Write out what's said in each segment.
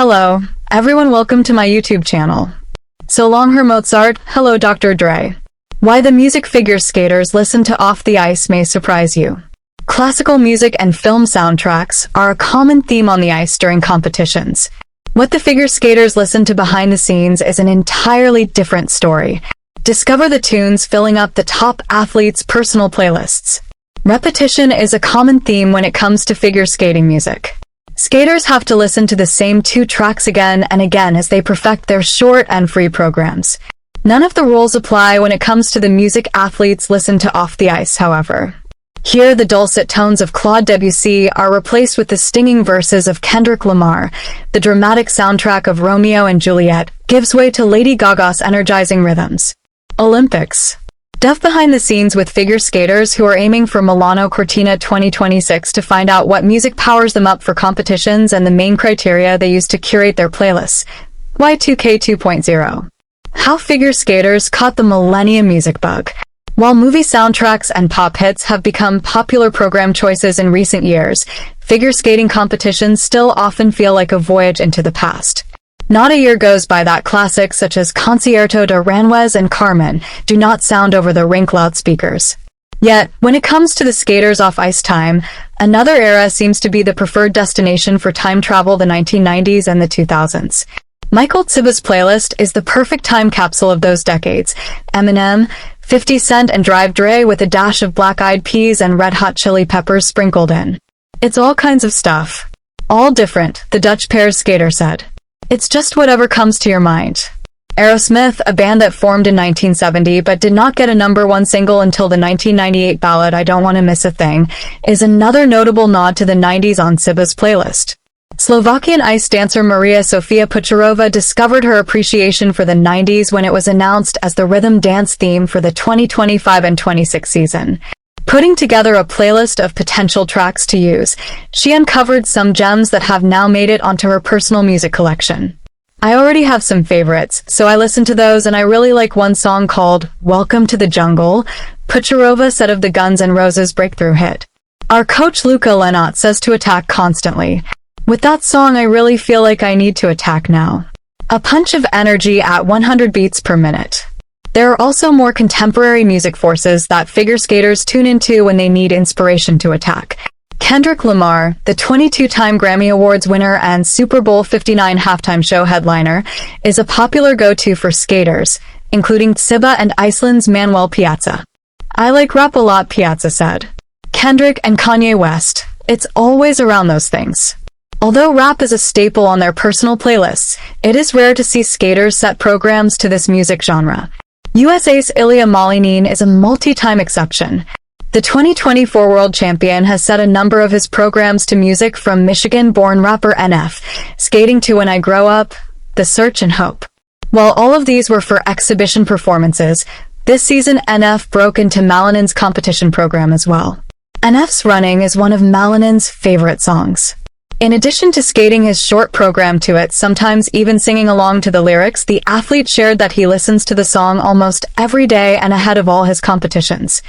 Hello, everyone, welcome to my YouTube channel. So long, Herr Mozart, hello Dr. Dre. Why the music figure skaters listen to Off the Ice may surprise you. Classical music and film soundtracks are a common theme on the ice during competitions. What the figure skaters listen to behind the scenes is an entirely different story. Discover the tunes filling up the top athletes' personal playlists. Repetition is a common theme when it comes to figure skating music. Skaters have to listen to the same two tracks again and again as they perfect their short and free programs. None of the rules apply when it comes to the music athletes listen to off the ice, however. Here, the dulcet tones of Claude Debussy are replaced with the stinging verses of Kendrick Lamar. The dramatic soundtrack of Romeo and Juliet gives way to Lady Gaga's energizing rhythms. Olympics. Dive behind the scenes with figure skaters who are aiming for Milano Cortina 2026 to find out what music powers them up for competitions and the main criteria they use to curate their playlists. Y2K 2.0. How figure skaters caught the millennium music bug. While movie soundtracks and pop hits have become popular program choices in recent years, figure skating competitions still often feel like a voyage into the past. Not a year goes by that classics such as Concierto de Ranwez and Carmen do not sound over the rink loudspeakers. Yet, when it comes to the skaters off ice time, another era seems to be the preferred destination for time travel: the 1990s and the 2000s. Michael Tsiba's playlist is the perfect time capsule of those decades. Eminem, 50 Cent and Drive Dre with a dash of Black Eyed Peas and Red Hot Chili Peppers sprinkled in. It's all kinds of stuff. All different, the Dutch pair's skater said. It's just whatever comes to your mind. Aerosmith, a band that formed in 1970 but did not get a #1 single until the 1998 ballad I Don't Want to Miss a Thing, is another notable nod to the 90s on Tsiba's playlist. Slovakian ice dancer Maria Sofia Pucharova discovered her appreciation for the 90s when it was announced as the rhythm dance theme for the 2025 and 26 season. Putting together a playlist of potential tracks to use, she uncovered some gems that have now made it onto her personal music collection. I already have some favorites, so I listened to those, and I really like one song called Welcome to the Jungle, Pucharova said of the Guns N' Roses breakthrough hit. Our coach Luca Lennart says to attack constantly. With that song, I really feel like I need to attack now. A punch of energy at 100 beats per minute. There are also more contemporary music forces that figure skaters tune into when they need inspiration to attack. Kendrick Lamar, the 22-time Grammy Awards winner and Super Bowl 59 halftime show headliner, is a popular go-to for skaters, including Tsiba and Iceland's Manuel Piazza. I like rap a lot, Piazza said. Kendrick and Kanye West. It's always around those things. Although rap is a staple on their personal playlists, it is rare to see skaters set programs to this music genre. US ace Ilya Malinin is a multi-time exception. The 2024 world champion has set a number of his programs to music from Michigan-born rapper NF, Skating to When I Grow Up, The Search and Hope. While all of these were for exhibition performances, this season NF broke into Malinin's competition program as well. NF's Running is one of Malinin's favorite songs. In addition to skating his short program to it, sometimes even singing along to the lyrics, the athlete shared that he listens to the song almost every day and ahead of all his competitions.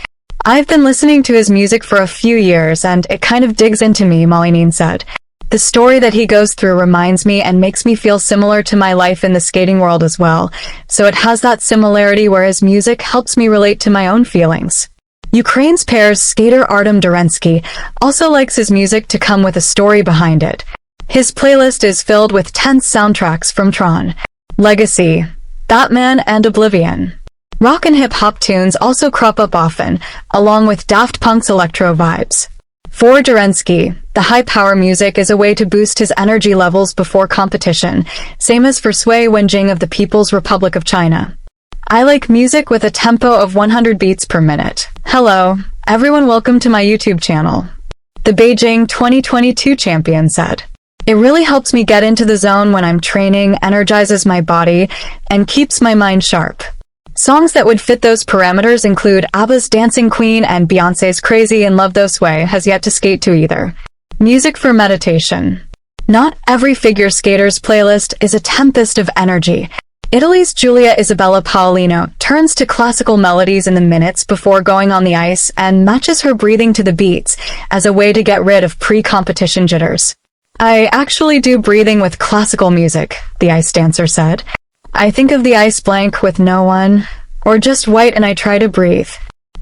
I've been listening to his music for a few years and it kind of digs into me, Malinin said. The story that he goes through reminds me and makes me feel similar to my life in the skating world as well, so it has that similarity where his music helps me relate to my own feelings. Ukraine's pair's skater Artem Durensky also likes his music to come with a story behind it. His playlist is filled with tense soundtracks from Tron, Legacy, Batman, and Oblivion. Rock and hip-hop tunes also crop up often, along with Daft Punk's electro vibes. For Durensky, the high-power music is a way to boost his energy levels before competition, same as for Sui Wenjing of the People's Republic of China. I like music with a tempo of 100 beats per minute. Hello, everyone, welcome to my YouTube channel. The Beijing 2022 champion said. It really helps me get into the zone when I'm training, energizes my body, and keeps my mind sharp. Songs that would fit those parameters include ABBA's Dancing Queen and Beyoncé's Crazy in Love Those Way has yet to skate to either. Music for meditation. Not every figure skater's playlist is a tempest of energy. Italy's Giulia Isabella Paolino turns to classical melodies in the minutes before going on the ice and matches her breathing to the beats as a way to get rid of pre-competition jitters. I actually do breathing with classical music, the ice dancer said. I think of the ice blank with no one, or just white, and I try to breathe.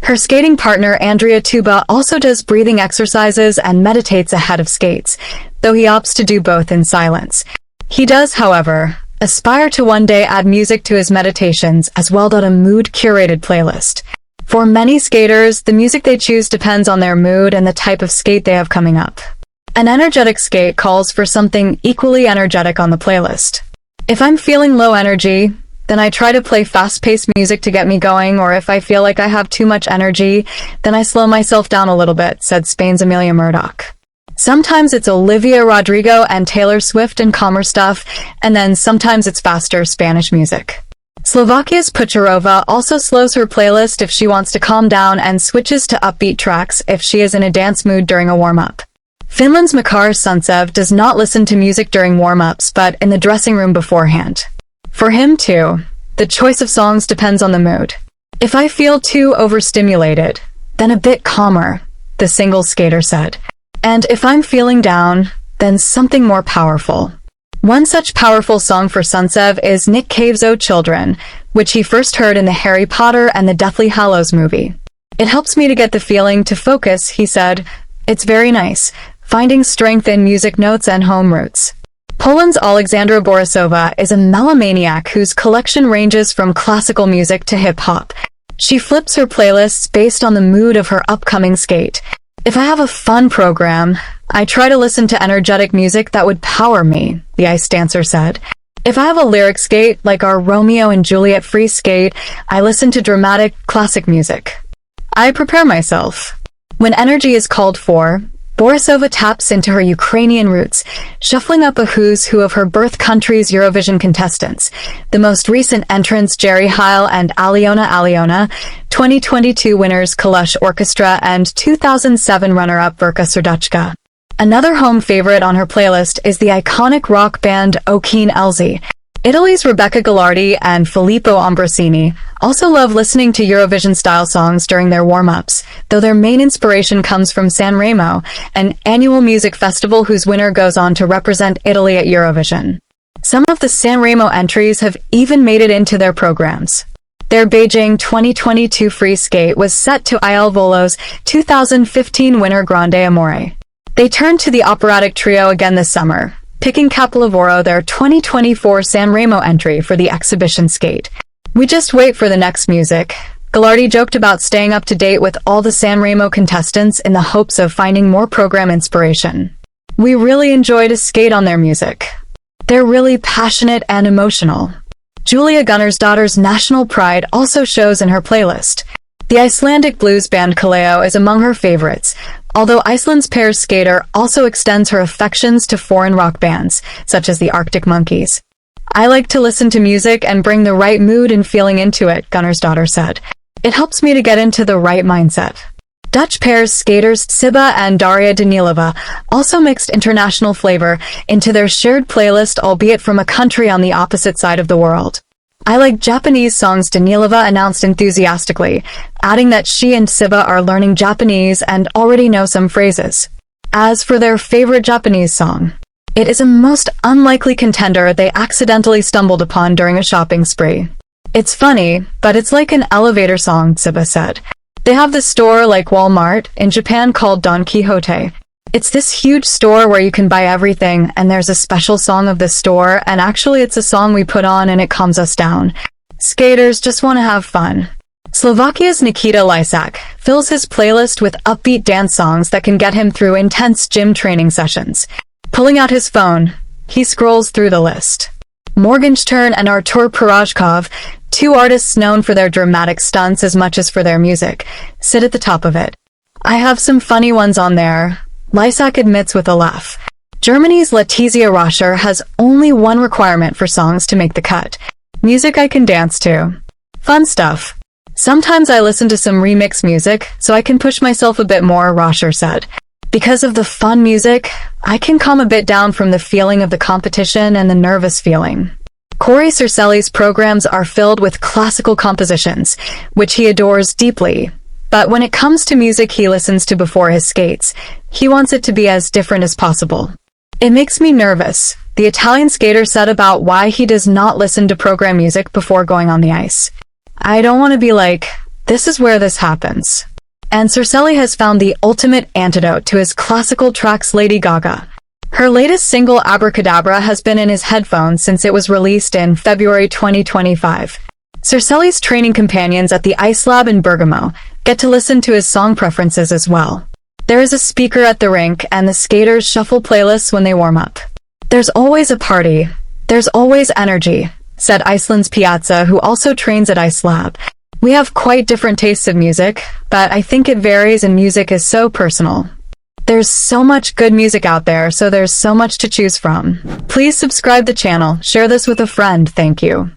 Her skating partner Andrea Tuba also does breathing exercises and meditates ahead of skates, though he opts to do both in silence. He does, however, aspire to one day add music to his meditations as well as a mood-curated playlist. For many skaters, the music they choose depends on their mood and the type of skate they have coming up. An energetic skate calls for something equally energetic on the playlist. If I'm feeling low energy, then I try to play fast-paced music to get me going, or if I feel like I have too much energy, then I slow myself down a little bit, said Spain's Amelia Murdoch. Sometimes it's Olivia Rodrigo and Taylor Swift and calmer stuff, and then sometimes it's faster Spanish music. Slovakia's Pucharova also slows her playlist if she wants to calm down and switches to upbeat tracks if she is in a dance mood during a warm-up. Finland's Makar Suntsev does not listen to music during warm-ups, but in the dressing room beforehand. For him, too, the choice of songs depends on the mood. If I feel too overstimulated, then a bit calmer, the single skater said. And if I'm feeling down, then something more powerful. One such powerful song for Suntsev is Nick Cave's "O Children," which he first heard in the Harry Potter and the Deathly Hallows movie. It helps me to get the feeling to focus, he said. It's very nice, finding strength in music notes and home roots. Poland's Alexandra Borisova is a melomaniac whose collection ranges from classical music to hip-hop. She flips her playlists based on the mood of her upcoming skate. If I have a fun program, I try to listen to energetic music that would power me, the ice dancer said. If I have a lyric skate, like our Romeo and Juliet free skate, I listen to dramatic, classic music. I prepare myself. When energy is called for, Borisova taps into her Ukrainian roots, shuffling up a who's who of her birth country's Eurovision contestants. The most recent entrants Jerry Heil and Aliona, 2022 winners Kalush Orchestra, and 2007 runner-up Verka Serduchka. Another home favorite on her playlist is the iconic rock band Okin Elzy. Italy's Rebecca Gallardi and Filippo Ambrosini also love listening to Eurovision-style songs during their warm-ups, though their main inspiration comes from Sanremo, an annual music festival whose winner goes on to represent Italy at Eurovision. Some of the Sanremo entries have even made it into their programs. Their Beijing 2022 free skate was set to Il Volo's 2015 winner Grande Amore. They turned to the operatic trio again this summer, picking Capolavoro their 2024 Sanremo entry for the exhibition skate. We just wait for the next music. Gallardi joked about staying up to date with all the Sanremo contestants in the hopes of finding more program inspiration. We really enjoy to skate on their music. They're really passionate and emotional. Julia Gunnarsdottir's National Pride also shows in her playlist. The Icelandic blues band Kaleo is among her favorites, although Iceland's pairs skater also extends her affections to foreign rock bands, such as the Arctic Monkeys. I like to listen to music and bring the right mood and feeling into it, Gunnarsdottir said. It helps me to get into the right mindset. Dutch pairs skaters Siba and Daria Danilova also mixed international flavor into their shared playlist, albeit from a country on the opposite side of the world. I like Japanese songs, Danilova announced enthusiastically, adding that she and Siba are learning Japanese and already know some phrases. As for their favorite Japanese song, it is a most unlikely contender they accidentally stumbled upon during a shopping spree. It's funny, but it's like an elevator song, Siba said. They have this store like Walmart in Japan called Don Quixote. It's this huge store where you can buy everything, and there's a special song of the store, and actually it's a song we put on and it calms us down. Skaters just want to have fun. Slovakia's Nikita Lysak fills his playlist with upbeat dance songs that can get him through intense gym training sessions. Pulling out his phone, he scrolls through the list. Morgenstern and Artur Pirojkov, two artists known for their dramatic stunts as much as for their music, sit at the top of it. I have some funny ones on there, Lysak admits with a laugh. Germany's Letizia Roscher has only one requirement for songs to make the cut: music I can dance to. Fun stuff. Sometimes I listen to some remix music, so I can push myself a bit more, Roscher said. Because of the fun music, I can calm a bit down from the feeling of the competition and the nervous feeling. Corey Cercelli's programs are filled with classical compositions, which he adores deeply. But when it comes to music he listens to before his skates, he wants it to be as different as possible. It makes me nervous, the Italian skater said about why he does not listen to program music before going on the ice. I don't want to be like, this is where this happens. And Cercelli has found the ultimate antidote to his classical tracks Lady Gaga. Her latest single Abracadabra has been in his headphones since it was released in February 2025. Cercelli's training companions at the Ice Lab in Bergamo get to listen to his song preferences as well. There is a speaker at the rink and the skaters shuffle playlists when they warm up. There's always a party. There's always energy, said Iceland's Piazza, who also trains at Ice Lab. We have quite different tastes of music, but I think it varies and music is so personal. There's so much good music out there, so there's so much to choose from. Please subscribe the channel, share this with a friend, thank you.